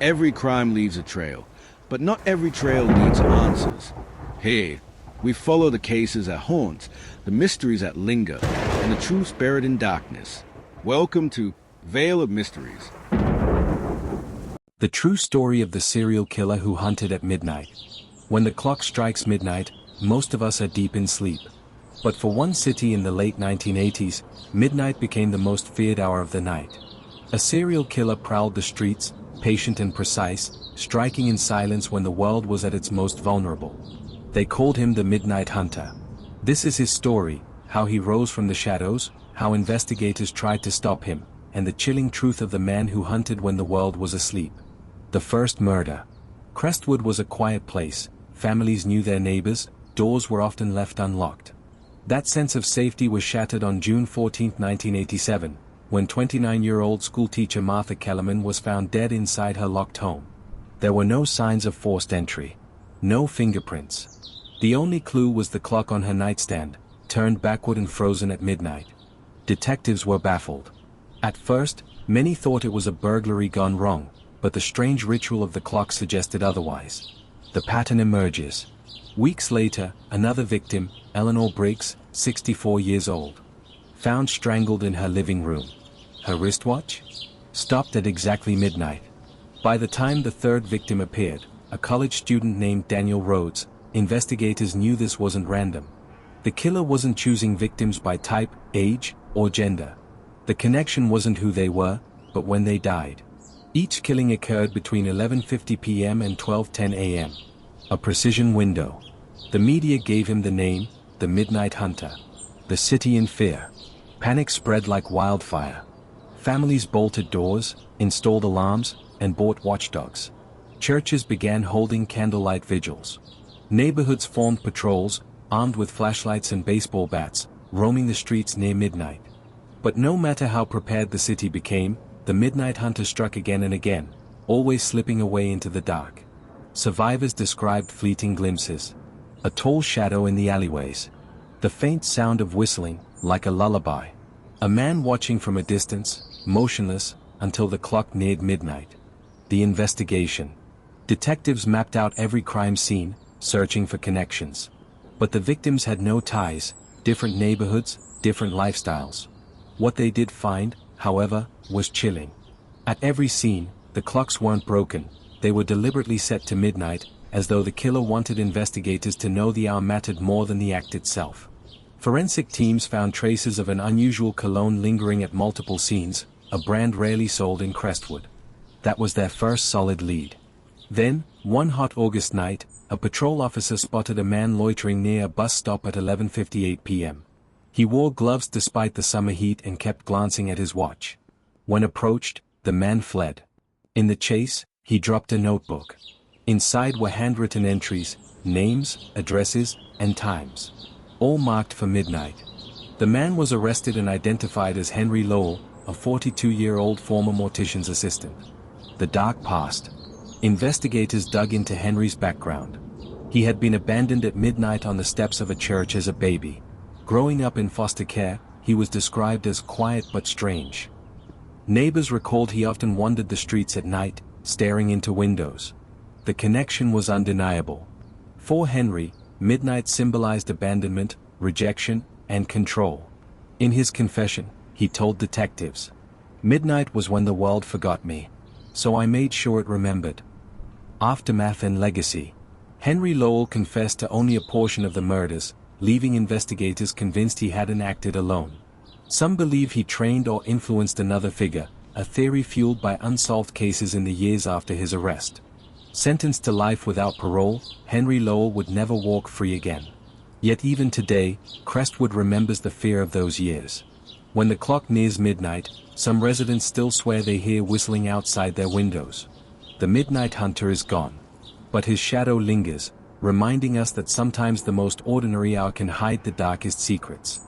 Every crime leaves a trail, but not every trail leads answers. Here, we follow the cases that haunt, the mysteries that linger, and the truths buried in darkness. Welcome to Veil of Mysteries. The true story of the serial killer who hunted at midnight. When the clock strikes midnight, most of us are deep in sleep. But for one city in the late 1980s, midnight became the most feared hour of the night. A serial killer prowled the streets, patient and precise, striking in silence when the world was at its most vulnerable. They called him the Midnight Hunter. This is his story, how he rose from the shadows, how investigators tried to stop him, and the chilling truth of the man who hunted when the world was asleep. The first murder. Crestwood was a quiet place, families knew their neighbors, doors were often left unlocked. That sense of safety was shattered on June 14, 1987, when 29-year-old schoolteacher Martha Kellerman was found dead inside her locked home. There were no signs of forced entry. No fingerprints. The only clue was the clock on her nightstand, turned backward and frozen at midnight. Detectives were baffled. At first, many thought it was a burglary gone wrong, but the strange ritual of the clock suggested otherwise. The pattern emerges. Weeks later, another victim, Eleanor Briggs, 64 years old. Found strangled in her living room. Her wristwatch? Stopped at exactly midnight. By the time the third victim appeared, a college student named Daniel Rhodes, investigators knew this wasn't random. The killer wasn't choosing victims by type, age, or gender. The connection wasn't who they were, but when they died. Each killing occurred between 11:50 p.m. and 12:10 a.m. A precision window. The media gave him the name, the Midnight Hunter. The city in fear. Panic spread like wildfire. Families bolted doors, installed alarms, and bought watchdogs. Churches began holding candlelight vigils. Neighborhoods formed patrols, armed with flashlights and baseball bats, roaming the streets near midnight. But no matter how prepared the city became, the Midnight Hunter struck again and again, always slipping away into the dark. Survivors described fleeting glimpses. A tall shadow in the alleyways. The faint sound of whistling, like a lullaby. A man watching from a distance, motionless, until the clock neared midnight. The investigation. Detectives mapped out every crime scene, searching for connections. But the victims had no ties, different neighborhoods, different lifestyles. What they did find, however, was chilling. At every scene, the clocks weren't broken, they were deliberately set to midnight, as though the killer wanted investigators to know the hour mattered more than the act itself. Forensic teams found traces of an unusual cologne lingering at multiple scenes, a brand rarely sold in Crestwood. That was their first solid lead. Then, one hot August night, a patrol officer spotted a man loitering near a bus stop at 11:58 p.m. He wore gloves despite the summer heat and kept glancing at his watch. When approached, the man fled. In the chase, he dropped a notebook. Inside were handwritten entries, names, addresses, and times. All marked for midnight. The man was arrested and identified as Henry Lowell, a 42-year-old former mortician's assistant. The dark past. Investigators dug into Henry's background. He had been abandoned at midnight on the steps of a church as a baby. Growing up in foster care, he was described as quiet but strange. Neighbors recalled he often wandered the streets at night, staring into windows. The connection was undeniable. For Henry, midnight symbolized abandonment, rejection, and control. In his confession, he told detectives, "Midnight was when the world forgot me. So I made sure it remembered." Aftermath and legacy. Henry Lowell confessed to only a portion of the murders, leaving investigators convinced he hadn't acted alone. Some believe he trained or influenced another figure, a theory fueled by unsolved cases in the years after his arrest. Sentenced to life without parole, Henry Lowell would never walk free again. Yet even today, Crestwood remembers the fear of those years. When the clock nears midnight, some residents still swear they hear whistling outside their windows. The Midnight Hunter is gone. But his shadow lingers, reminding us that sometimes the most ordinary hour can hide the darkest secrets.